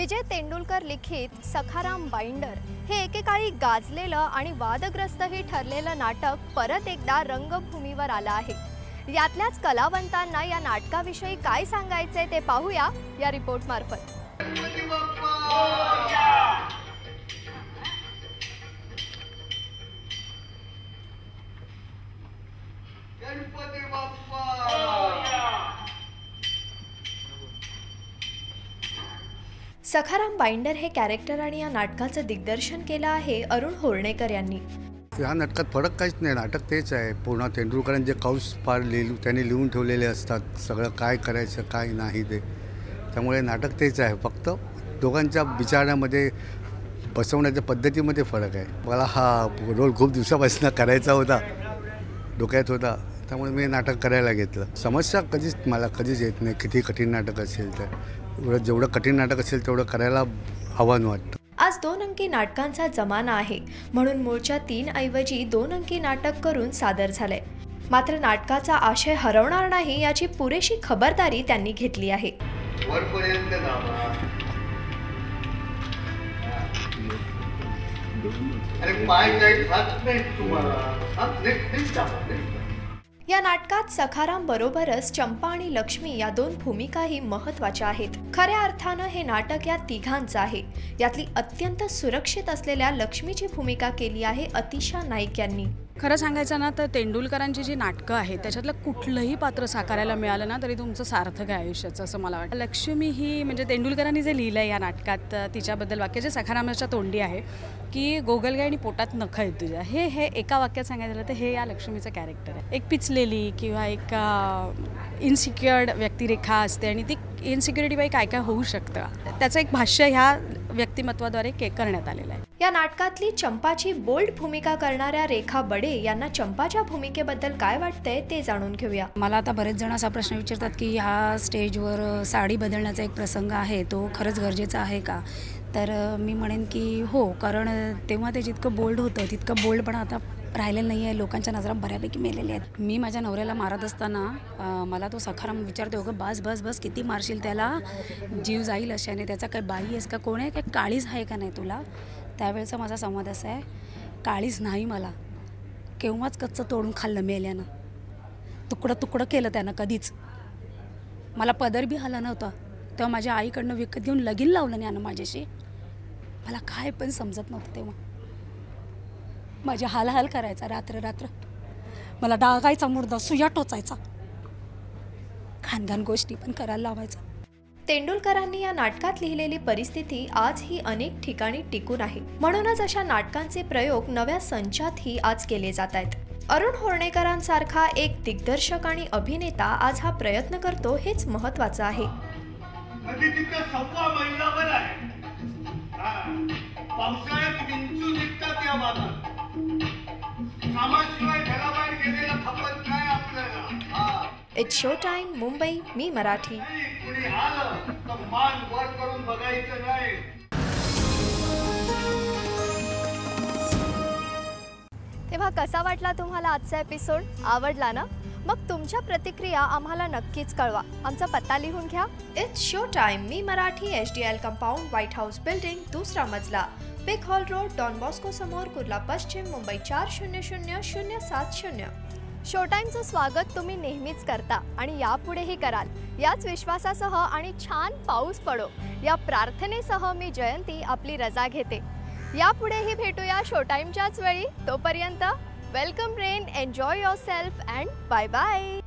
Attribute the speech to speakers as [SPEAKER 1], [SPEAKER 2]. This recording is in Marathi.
[SPEAKER 1] विजय तेंडुलकर लिखित सखाराम बाइंडर हे एकेकाळी गाजलेलं आणि वादग्रस्तही ठरलेलं नाटक परत एकदा रंगभूमीवर आलं आहे। यातल्याच कलावंतांना या नाटकाविषयी काय सांगायचे ते पाहूया या रिपोर्ट मार्फत। सखाराम बाइंडर हे कॅरेक्टर आणि या नाटकाचं दिग्दर्शन केलं आहे अरुण होर्णेकर यांनी।
[SPEAKER 2] या नाटकात फरक काहीच नाही, नाटक तेच आहे। पूर्ण तेंडुलकरांचे कौस पार त्यांनी लिहून ठेवलेले असतात, सगळं काय करायचं काय नाही ते, त्यामुळे नाटक तेच आहे। फक्त दोघांच्या विचारामध्ये बसवण्याच्या पद्धतीमध्ये फरक आहे। मला हा रोल खूप दिवसापासून करायचा होता, डोक्यात होता, त्यामुळे मी नाटक करायला घेतलं। समस्या मला कधीच येत नाही, किती कठीण नाटक असेल तर जेवढं कठीण नाटक असेल तेवढं करायला आव्हान वाटतं।
[SPEAKER 1] आज 2 अंकी नाटकांचा जमाना आहे, म्हणून मूळच्या 3 ऐवजी 2 अंकी नाटक करून सादर झालंय। मात्र नाटकाचा आशय हरवणार नाही याची पुरेशी खबरदारी त्यांनी घेतली आहे। या नाटकात सखाराम बरोबरच चंपा आणि लक्ष्मी या 2 भूमिकाही महत्त्वाच्या आहेत। खऱ्या अर्थानं हे नाटक या तिघांचं आहे। यातली अत्यंत सुरक्षित असलेल्या लक्ष्मीची भूमिका केली आहे अतिशा नाईक यांनी।
[SPEAKER 3] खरं सांगायचं ना तर तेंडुलकरांची जी नाटकं आहेत त्याच्यातलं कुठलंही पात्र साकारायला मिळालं ना तरी तुमचं सार्थक आहे आयुष्याचं असं मला वाटतं। लक्ष्मी ही म्हणजे तेंडुलकरांनी जे लिहिलं आहे या नाटकात तिच्याबद्दल वाक्य जे सखारामाच्या तोंडी आहे की गोगलगाय आणि पोटात नखं आहेत तुझ्या, हे एका वाक्यात सांगायचं झालं तर हे या लक्ष्मीचं कॅरेक्टर आहे। एक पिचलेली किंवा एक इनसिक्युअर्ड व्यक्तिरेखा असते आणि ती इनसिक्युरिटीबाई काय काय होऊ शकतं त्याचं एक भाष्य ह्या व्यक्तिमत्वाद्वारे करण्यात आलेलं आहे।
[SPEAKER 1] या नाटकातली चंपाची बोल्ड भूमिका करणाऱ्या रेखा बडे यांना चंपाच्या भूमिकेबद्दल काय वाटतंय ते जाणून घेऊया।
[SPEAKER 4] मला आता बरेच जण असा प्रश्न विचारतात की ह्या स्टेजवर साडी बदलण्याचा एक प्रसंग आहे, तो खरंच गरजेचा आहे का? तर मी म्हणेन की हो, कारण तेव्हा ते जितकं बोल्ड होतं तितकं बोल्ड पण आता राहिलेलं नाही आहे, लोकांच्या नजरा बऱ्यापैकी मेलेल्या आहेत। मी माझ्या नवऱ्याला मारत असताना मला तो सखाराम विचारतो अगं बस बस बस किती मारशील त्याला, जीव जाईल अशाने, त्याचा काय बाई आहेस का, कोण आहे, काय काळीज आहे का नाही तुला? त्यावेळेचा माझा संवाद असा आहे, काळीज नाही मला, केव्हाच कच्चं तोडून खाल्लं मेल्यानं, तुकडं तुकडं केलं त्यानं, कधीच मला पदर बी आला नव्हता। तेव्हा माझ्या आईकडनं विकत घेऊन लगीन लावलं यानं माझ्याशी, मला काय पण समजत नव्हतं। तेव्हा माझी हाल करायचा, रात्र रात्र मला डागायचा, मुर्दा सुया टोचायचा, घाण गोष्टी पण करायला लावायचा।
[SPEAKER 1] तेंडुलकरांनी या नाटकात लिहिलेली परिस्थिती आजही अनेक ठिकाणी टिकून आहे, म्हणूनच अशा नाटकांचे प्रयोग नव्या संचातही आज केले जात आहेत। अरुण होर्णेकरांसारखा एक दिग्दर्शक आणि अभिनेता आज हा प्रयत्न करतो हेच महत्त्वाचं आहे। इट्स शो टाइम मुंबई, मी मराठी। तेव्हा कसा वाटला तुम्हाला आजचा एपिसोड? आवडला ना? मग तुमच्या प्रतिक्रिया आम्हाला नक्कीच कळवा। आमचा पत्ता लिहून घ्या। It's show time, me Marathi, HDL compound, white house building, 2रा मजला, पिक हॉल रोड, डॉन बॉस्को समोर, कुर्ला पश्चिम, मुंबई 400070। शो टाइमचं स्वागत तुम्ही नेहमीच करता आणि यापुढेही कराल, याच विश्वासासह आणि छान पाऊस पडो या प्रार्थनेसह मी जयंती आपली रजा घेते। यापुढेही भेटूया शो टाइमच्याच वेळी, तोपर्यंत welcome rain, enjoy yourself and bye bye.